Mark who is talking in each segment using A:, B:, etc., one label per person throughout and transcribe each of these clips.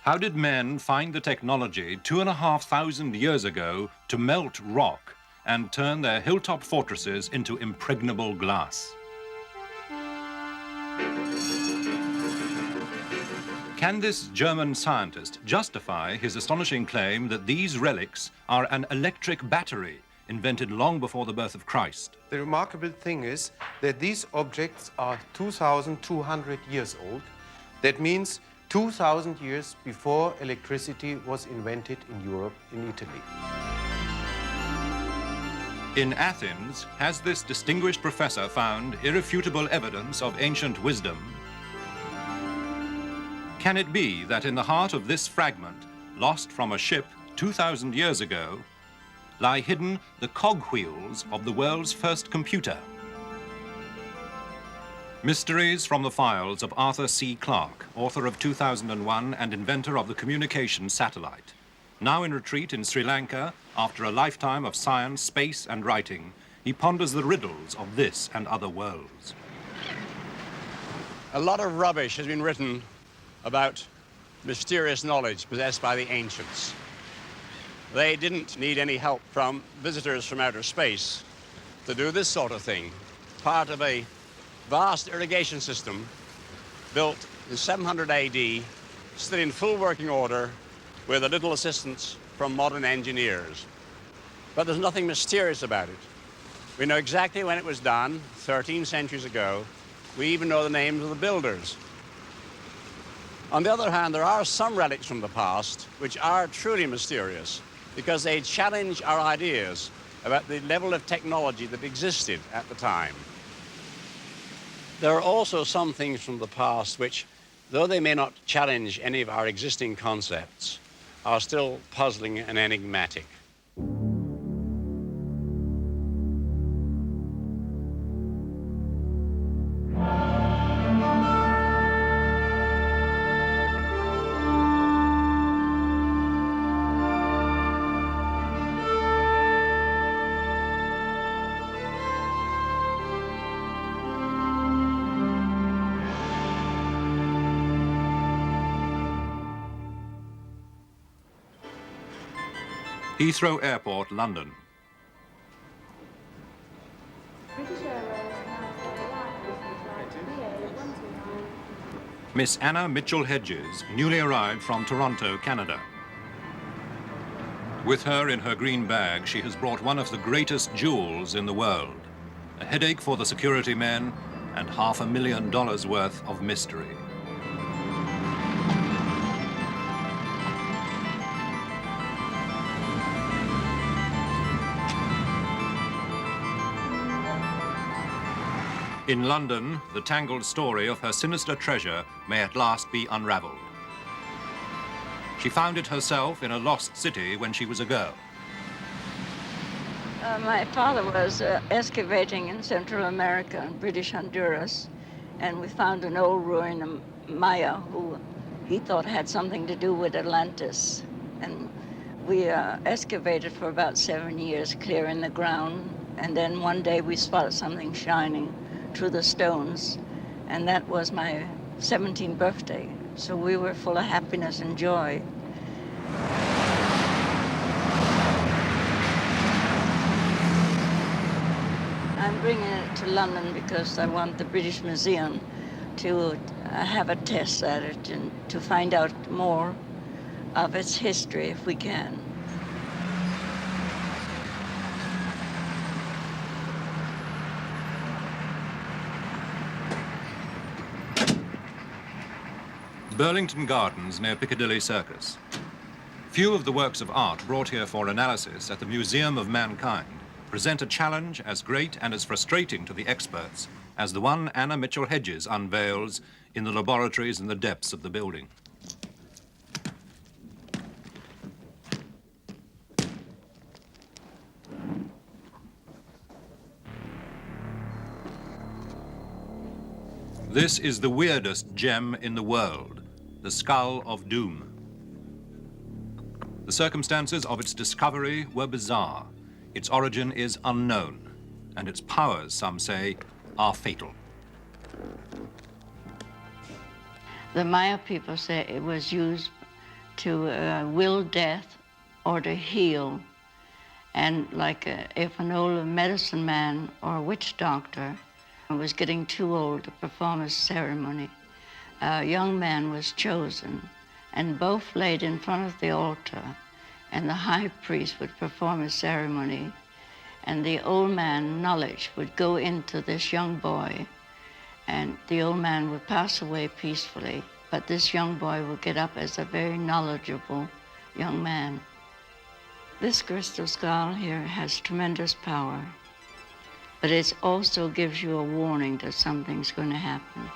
A: How did men find the technology 2,500 years ago to melt rock and turn their hilltop fortresses into impregnable glass? Can this German scientist justify his astonishing claim that these relics are an electric battery invented long before the birth of Christ?
B: The remarkable thing is that these objects are 2,200 years old. That means 2,000 years before electricity was invented in Europe, in Italy.
A: In Athens, has this distinguished professor found irrefutable evidence of ancient wisdom? Can it be that in the heart of this fragment, lost from a ship 2,000 years ago, lie hidden the cogwheels of the world's first computer? Mysteries from the files of Arthur C. Clarke, author of 2001 and inventor of the communications satellite. Now in retreat in Sri Lanka, after a lifetime of science, space, and writing, he ponders the riddles of this and other worlds.
C: A lot of rubbish has been written about mysterious knowledge possessed by the ancients. They didn't need any help from visitors from outer space to do this sort of thing. Part of a vast irrigation system built in 700 AD, still in full working order, with a little assistance from modern engineers. But there's nothing mysterious about it. We know exactly when it was done, 13 centuries ago. We even know the names of the builders. On the other hand, there are some relics from the past which are truly mysterious because they challenge our ideas about the level of technology that existed at the time. There are also some things from the past which, though they may not challenge any of our existing concepts, are still puzzling and enigmatic.
A: Heathrow Airport, London. Miss Anna Mitchell-Hedges, newly arrived from Toronto, Canada. With her in her green bag, she has brought one of the greatest jewels in the world, a headache for the security men and $500,000 worth of mystery. In London, the tangled story of her sinister treasure may at last be unraveled. She found it herself in a lost city when she was a girl.
D: My father was excavating in Central America, in British Honduras, and we found an old ruin of Maya who he thought had something to do with Atlantis. And we excavated for about 7 years, clearing the ground, and then one day we spotted something shining through the stones, and that was my 17th birthday. So we were full of happiness and joy. I'm bringing it to London because I want the British Museum to have a test at it and to find out more of its history if we can.
A: Burlington Gardens near Piccadilly Circus. Few of the works of art brought here for analysis at the Museum of Mankind present a challenge as great and as frustrating to the experts as the one Anna Mitchell-Hedges unveils in the laboratories in the depths of the building. This is the weirdest gem in the world, the Skull of Doom. The circumstances of its discovery were bizarre. Its origin is unknown, and its powers, some say, are fatal.
D: The Maya people say it was used to will death or to heal. And like if an old medicine man or a witch doctor was getting too old to perform a ceremony, a young man was chosen, and both laid in front of the altar, and the high priest would perform a ceremony, and the old man, knowledge, would go into this young boy, and the old man would pass away peacefully, but this young boy would get up as a very knowledgeable young man. This crystal skull here has tremendous power, but it also gives you a warning that something's going to happen.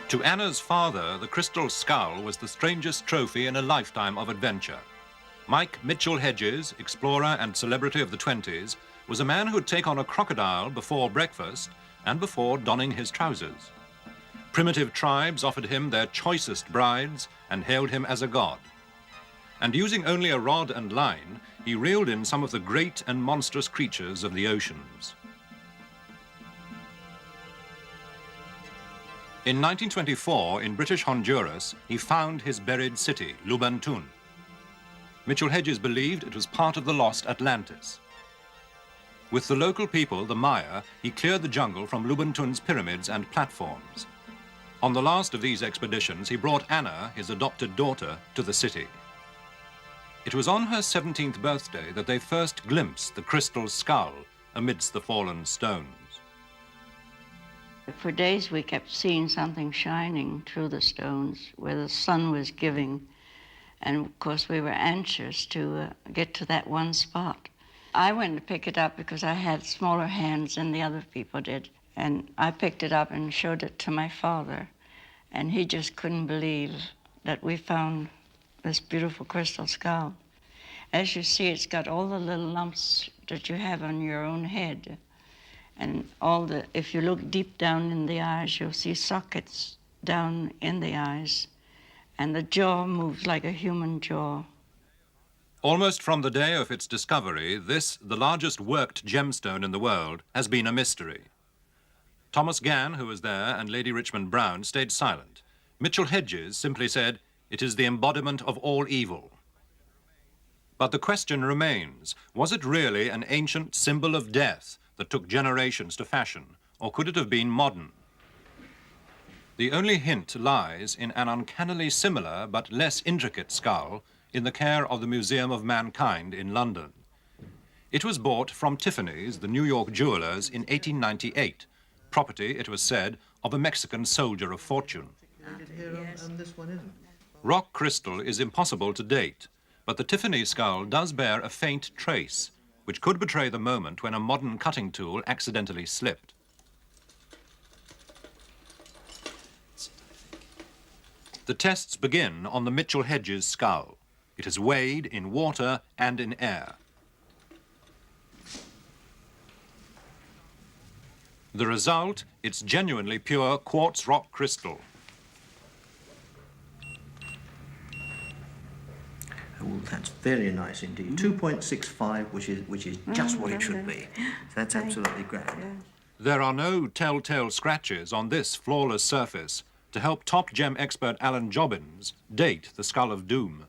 A: To Anna's father, the crystal skull was the strangest trophy in a lifetime of adventure. Mike Mitchell-Hedges, explorer and celebrity of the 20s, was a man who'd take on a crocodile before breakfast and before donning his trousers. Primitive tribes offered him their choicest brides and hailed him as a god. And using only a rod and line, he reeled in some of the great and monstrous creatures of the oceans. In 1924, in British Honduras, he found his buried city, Lubantun. Mitchell-Hedges believed it was part of the lost Atlantis. With the local people, the Maya, he cleared the jungle from Lubantun's pyramids and platforms. On the last of these expeditions, he brought Anna, his adopted daughter, to the city. It was on her 17th birthday that they first glimpsed the crystal skull amidst the fallen stones.
D: For days we kept seeing something shining through the stones where the sun was giving. And of course we were anxious to get to that one spot. I went to pick it up because I had smaller hands than the other people did. And I picked it up and showed it to my father. And he just couldn't believe that we found this beautiful crystal skull. As you see, it's got all the little lumps that you have on your own head. And if you look deep down in the eyes, you'll see sockets down in the eyes. And the jaw moves like a human jaw.
A: Almost from the day of its discovery, this, the largest worked gemstone in the world, has been a mystery. Thomas Gann, who was there, and Lady Richmond Brown stayed silent. Mitchell-Hedges simply said, "It is the embodiment of all evil." But the question remains, was it really an ancient symbol of death that took generations to fashion, or could it have been modern? The only hint lies in an uncannily similar but less intricate skull in the care of the Museum of Mankind in London. It was bought from Tiffany's, the New York jewelers, in 1898, property, it was said, of a Mexican soldier of fortune. Rock crystal is impossible to date, but the Tiffany skull does bear a faint trace, which could betray the moment when a modern cutting tool accidentally slipped. The tests begin on the Mitchell-Hedges skull. It is weighed in water and in air. The result, it's genuinely pure quartz rock crystal.
E: Oh, that's very nice indeed. 2.65, which is just what it should be. So that's absolutely grand.
A: There are no telltale scratches on this flawless surface to help top gem expert Alan Jobbins date the Skull of Doom.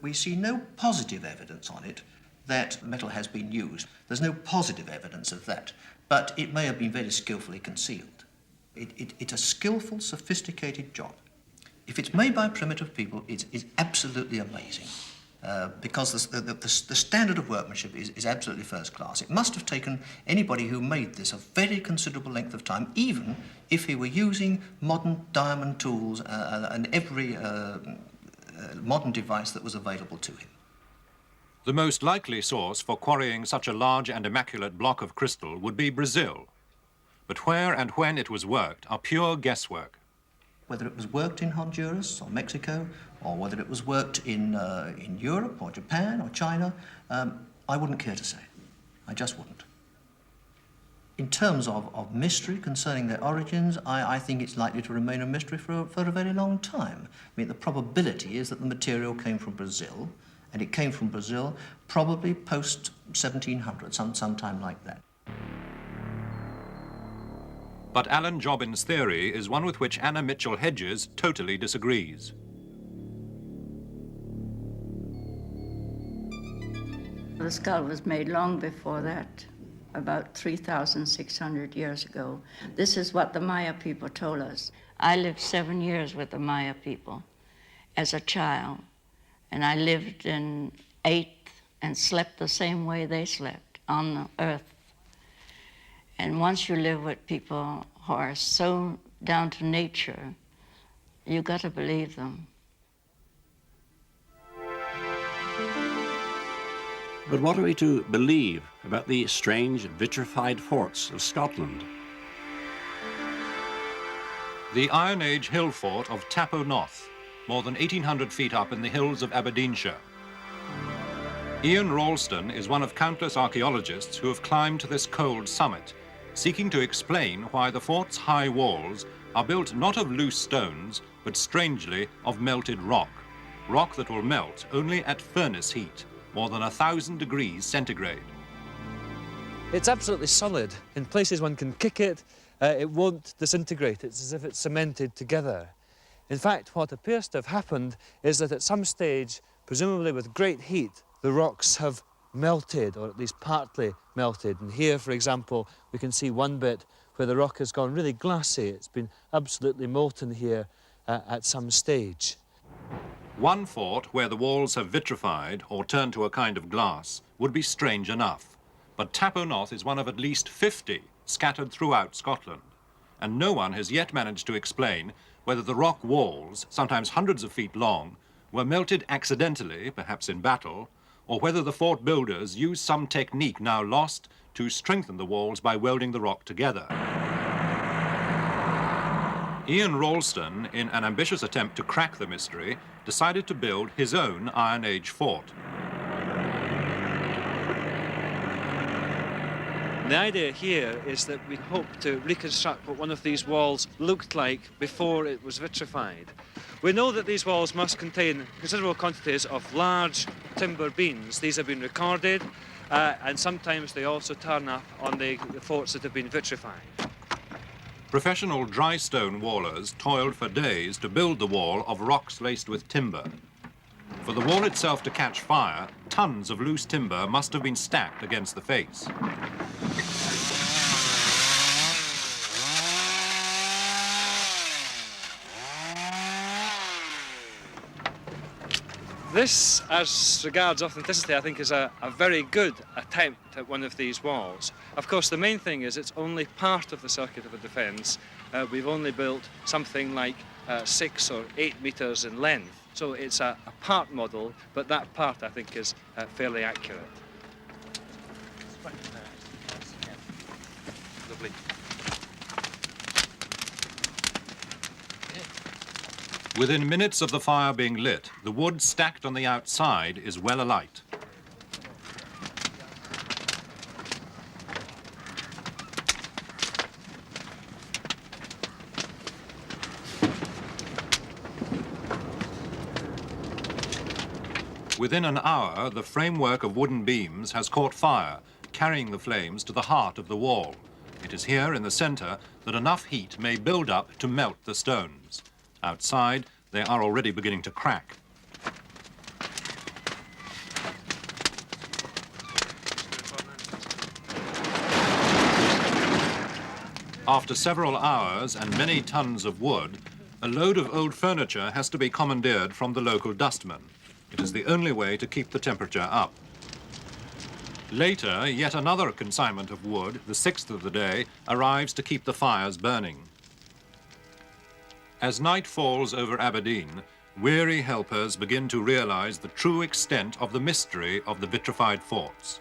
E: We see no positive evidence on it that metal has been used. There's no positive evidence of that, but it may have been very skillfully concealed. It's a skillful, sophisticated job. If it's made by primitive people, it's absolutely amazing. Because the standard of workmanship is absolutely first class. It must have taken anybody who made this a very considerable length of time, even if he were using modern diamond tools and every modern device that was available to him.
A: The most likely source for quarrying such a large and immaculate block of crystal would be Brazil. But where and when it was worked are pure guesswork.
E: Whether it was worked in Honduras or Mexico, or whether it was worked in Europe or Japan or China, I wouldn't care to say. I just wouldn't. In terms of mystery concerning their origins, I think it's likely to remain a mystery for a very long time. I mean, the probability is that the material came from Brazil, and it came from Brazil probably post-1700, sometime like that.
A: But Alan Jobbins' theory is one with which Anna Mitchell-Hedges totally disagrees.
D: The skull was made long before that, about 3,600 years ago. This is what the Maya people told us. I lived 7 years with the Maya people as a child, and I lived and ate and slept the same way they slept on the earth. And once you live with people who are so down to nature, you got to believe them.
C: But what are we to believe about the strange vitrified forts of Scotland?
A: The Iron Age hill fort of Tapo North, more than 1,800 feet up in the hills of Aberdeenshire. Ian Ralston is one of countless archaeologists who have climbed to this cold summit, seeking to explain why the fort's high walls are built not of loose stones, but strangely of melted rock. Rock that will melt only at furnace heat, more than 1,000 degrees centigrade.
F: It's absolutely solid. In places one can kick it, it won't disintegrate. It's as if it's cemented together. In fact, what appears to have happened is that at some stage, presumably with great heat, the rocks have melted, or at least partly melted. And here, for example, we can see one bit where the rock has gone really glassy. It's been absolutely molten here at some stage.
A: One fort where the walls have vitrified or turned to a kind of glass would be strange enough. But Tapo North is one of at least 50 scattered throughout Scotland. And no one has yet managed to explain whether the rock walls, sometimes hundreds of feet long, were melted accidentally, perhaps in battle, or whether the fort builders used some technique now lost to strengthen the walls by welding the rock together. Ian Ralston, in an ambitious attempt to crack the mystery, decided to build his own Iron Age fort.
F: The idea here is that we hope to reconstruct what one of these walls looked like before it was vitrified. We know that these walls must contain considerable quantities of large timber beams. These have been recorded, and sometimes they also turn up on the forts that have been vitrified.
A: Professional dry stone wallers toiled for days to build the wall of rocks laced with timber. For the wall itself to catch fire, tons of loose timber must have been stacked against the face.
F: This, as regards authenticity, I think is a very good attempt at one of these walls. Of course, the main thing is it's only part of the circuit of a defence. We've only built something like 6 or 8 metres in length. So it's a part model, but that part, I think, is fairly accurate. Lovely.
A: Within minutes of the fire being lit, the wood stacked on the outside is well alight. Within an hour, the framework of wooden beams has caught fire, carrying the flames to the heart of the wall. It is here in the center that enough heat may build up to melt the stones. Outside, they are already beginning to crack. After several hours and many tons of wood, a load of old furniture has to be commandeered from the local dustmen. It is the only way to keep the temperature up. Later, yet another consignment of wood, the 6th of the day, arrives to keep the fires burning. As night falls over Aberdeen, weary helpers begin to realize the true extent of the mystery of the vitrified forts.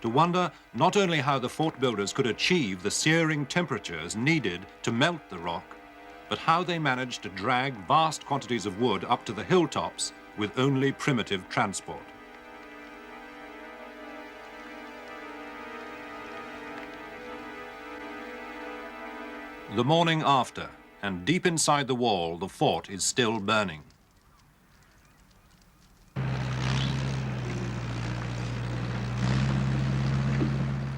A: To wonder not only how the fort builders could achieve the searing temperatures needed to melt the rock, but how they managed to drag vast quantities of wood up to the hilltops with only primitive transport. The morning after, and deep inside the wall, the fort is still burning.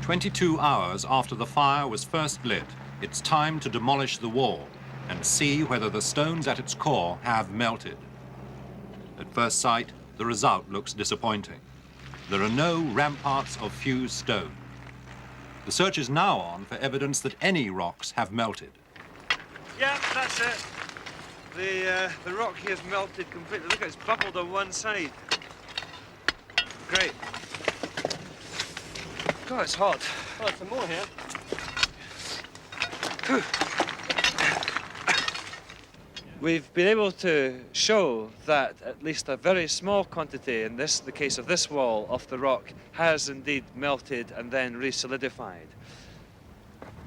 A: 22 hours after the fire was first lit, it's time to demolish the wall and see whether the stones at its core have melted. At first sight, the result looks disappointing. There are no ramparts of fused stone. The search is now on for evidence that any rocks have melted.
G: Yeah, that's it. The rock here is melted completely. Look, it's bubbled on one side. Great. God, it's hot. Oh, some more here. We've been able to show that at least a very small quantity, in the case of this wall, of the rock has indeed melted and then re-solidified.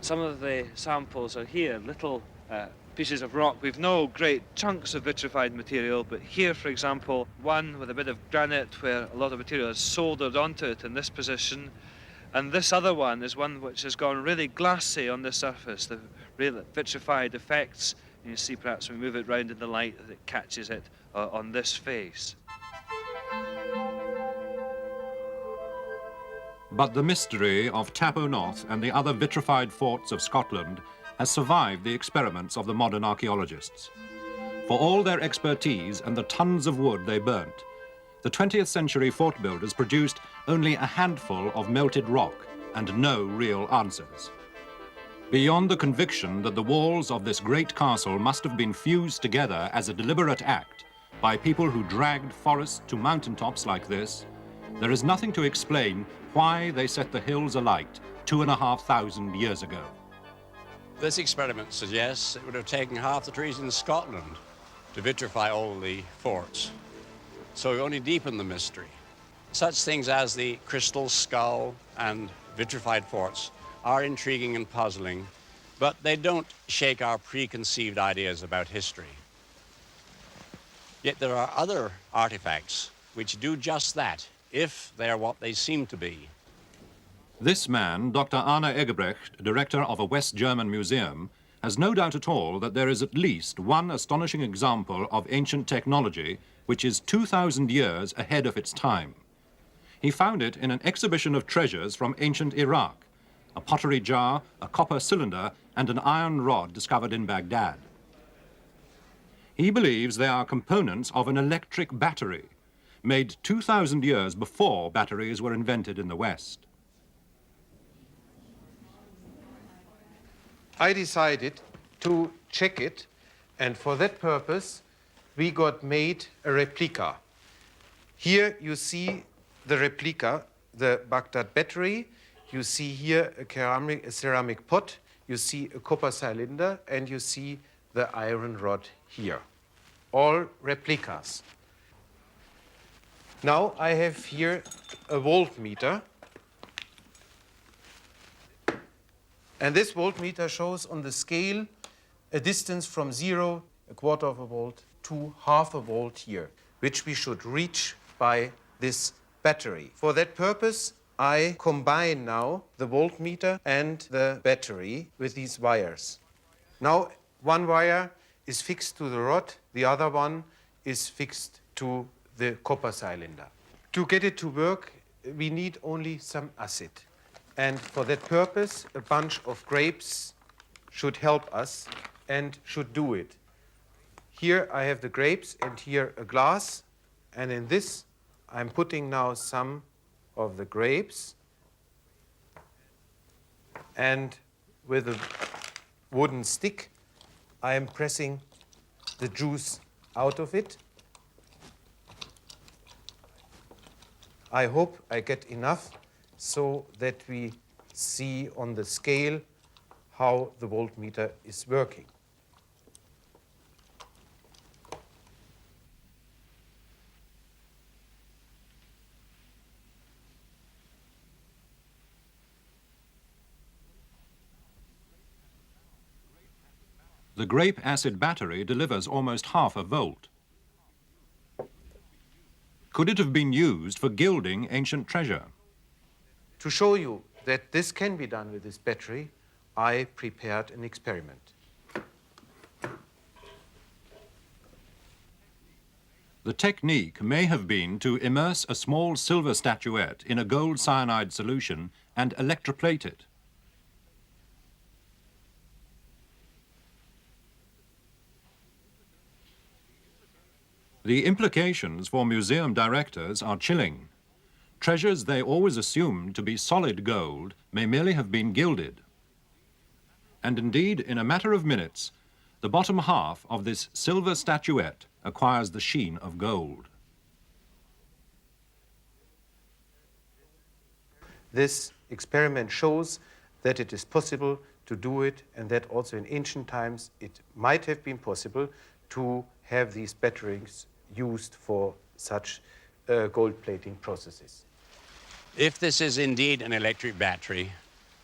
G: Some of the samples are here, little pieces of rock. We've no great chunks of vitrified material, but here, for example, one with a bit of granite where a lot of material is soldered onto it in this position. And this other one is one which has gone really glassy on the surface, the real vitrified effects. And you see perhaps when we move it round in the light that it catches it on this face.
A: But the mystery of Tapo North and the other vitrified forts of Scotland has survived the experiments of the modern archaeologists. For all their expertise and the tons of wood they burnt, the 20th century fort builders produced only a handful of melted rock and no real answers. Beyond the conviction that the walls of this great castle must have been fused together as a deliberate act by people who dragged forests to mountaintops like this, there is nothing to explain why they set the hills alight 2,500 years ago.
C: This experiment suggests it would have taken half the trees in Scotland to vitrify all the forts. So we only deepen the mystery. Such things as the crystal skull and vitrified forts are intriguing and puzzling, but they don't shake our preconceived ideas about history. Yet there are other artifacts which do just that, if they are what they seem to be.
A: This man, Dr. Arne Egebrecht, director of a West German museum, has no doubt at all that there is at least one astonishing example of ancient technology which is 2,000 years ahead of its time. He found it in an exhibition of treasures from ancient Iraq, a pottery jar, a copper cylinder, and an iron rod discovered in Baghdad. He believes they are components of an electric battery, made 2,000 years before batteries were invented in the West.
B: I decided to check it, and for that purpose, we got made a replica. Here you see the replica, the Baghdad battery. You see here a ceramic pot, you see a copper cylinder, and you see the iron rod here. All replicas. Now I have here a voltmeter. And this voltmeter shows on the scale a distance from 0, a quarter of a volt, to half a volt here, which we should reach by this battery. For that purpose, I combine now the voltmeter and the battery with these wires. Now, one wire is fixed to the rod, the other one is fixed to the copper cylinder. To get it to work, we need only some acid. And for that purpose, a bunch of grapes should help us and should do it. Here I have the grapes and here a glass. And in this, I'm putting now some of the grapes. And with a wooden stick, I am pressing the juice out of it. I hope I get enough so that we see on the scale how the voltmeter is working.
A: The grape acid battery delivers almost half a volt. Could it have been used for gilding ancient treasure?
B: To show you that this can be done with this battery, I prepared an experiment.
A: The technique may have been to immerse a small silver statuette in a gold cyanide solution and electroplate it. The implications for museum directors are chilling. Treasures they always assumed to be solid gold may merely have been gilded. And indeed, in a matter of minutes, the bottom half of this silver statuette acquires the sheen of gold.
B: This experiment shows that it is possible to do it, and that also in ancient times it might have been possible to have these batterings used for such gold plating processes.
C: If this is indeed an electric battery,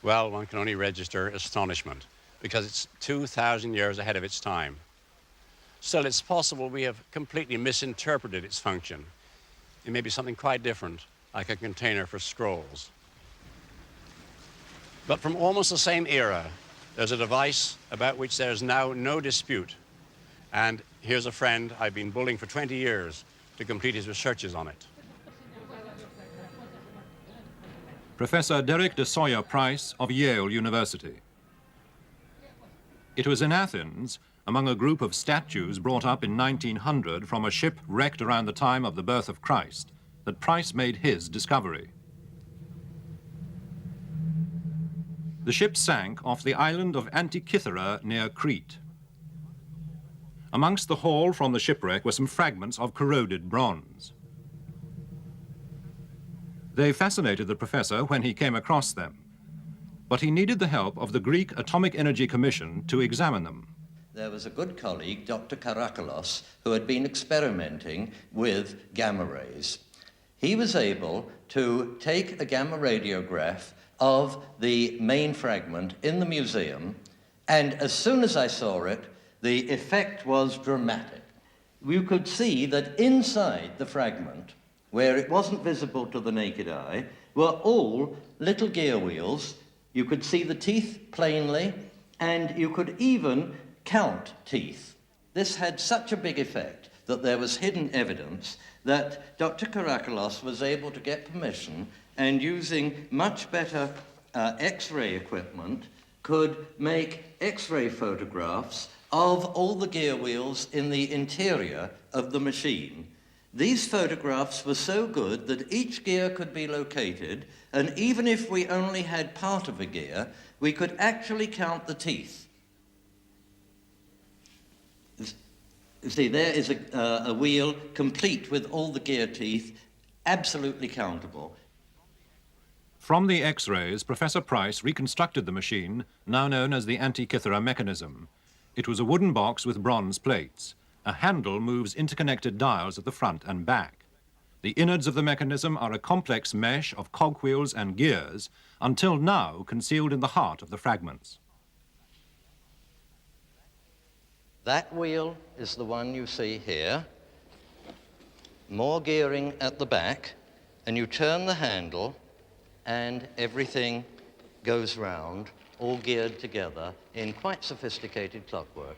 C: well, one can only register astonishment because it's 2,000 years ahead of its time. Still, it's possible we have completely misinterpreted its function. It may be something quite different, like a container for scrolls. But from almost the same era, there's a device about which there's now no dispute. And here's a friend I've been bullying for 20 years to complete his researches on it.
A: Professor Derek de Sawyer Price of Yale University. It was in Athens, among a group of statues brought up in 1900 from a ship wrecked around the time of the birth of Christ, that Price made his discovery. The ship sank off the island of Antikythera near Crete. Amongst the haul from the shipwreck were some fragments of corroded bronze. They fascinated the professor when he came across them, but he needed the help of the Greek Atomic Energy Commission to examine them.
E: There was a good colleague, Dr. Karakalos, who had been experimenting with gamma rays. He was able to take a gamma radiograph of the main fragment in the museum, and as soon as I saw it, the effect was dramatic. You could see that inside the fragment, where it wasn't visible to the naked eye, were all little gear wheels. You could see the teeth plainly, and you could even count teeth. This had such a big effect that there was hidden evidence that Dr. Karakalos was able to get permission, and using much better X-ray equipment could make X-ray photographs of all the gear wheels in the interior of the machine. These photographs were so good that each gear could be located, and even if we only had part of a gear, we could actually count the teeth. You see, there is a wheel complete with all the gear teeth, absolutely countable.
A: From the X-rays, Professor Price reconstructed the machine, now known as the Antikythera mechanism. It was a wooden box with bronze plates. A handle moves interconnected dials at the front and back. The innards of the mechanism are a complex mesh of cogwheels and gears, until now concealed in the heart of the fragments.
E: That wheel is the one you see here. More gearing at the back, and you turn the handle, and everything goes round, all geared together in quite sophisticated clockwork.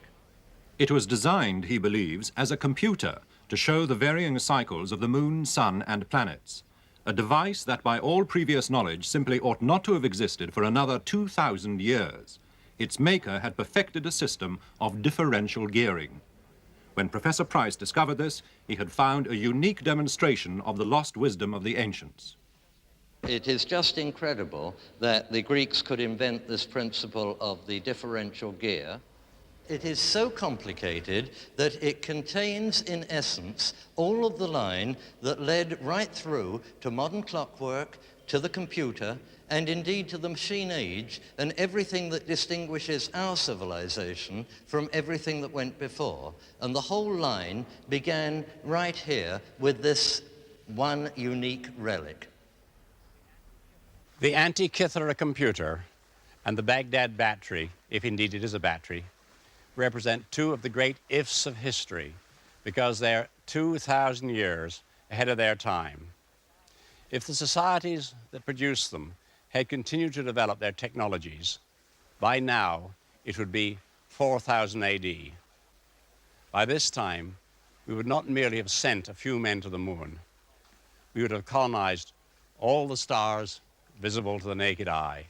A: It was designed, he believes, as a computer to show the varying cycles of the moon, sun, and planets. A device that by all previous knowledge simply ought not to have existed for another 2,000 years. Its maker had perfected a system of differential gearing. When Professor Price discovered this, he had found a unique demonstration of the lost wisdom of the ancients.
E: It is just incredible that the Greeks could invent this principle of the differential gear. It is so complicated that it contains, in essence, all of the line that led right through to modern clockwork, to the computer, and indeed to the machine age, and everything that distinguishes our civilization from everything that went before. And the whole line began right here with this one unique relic.
C: The Antikythera computer and the Baghdad battery, if indeed it is a battery, represent two of the great ifs of history because they're 2,000 years ahead of their time. If the societies that produced them had continued to develop their technologies, by now it would be 4000 AD. By this time, we would not merely have sent a few men to the moon, we would have colonized all the stars visible to the naked eye.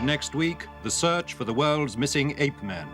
A: Next week, the search for the world's missing ape men.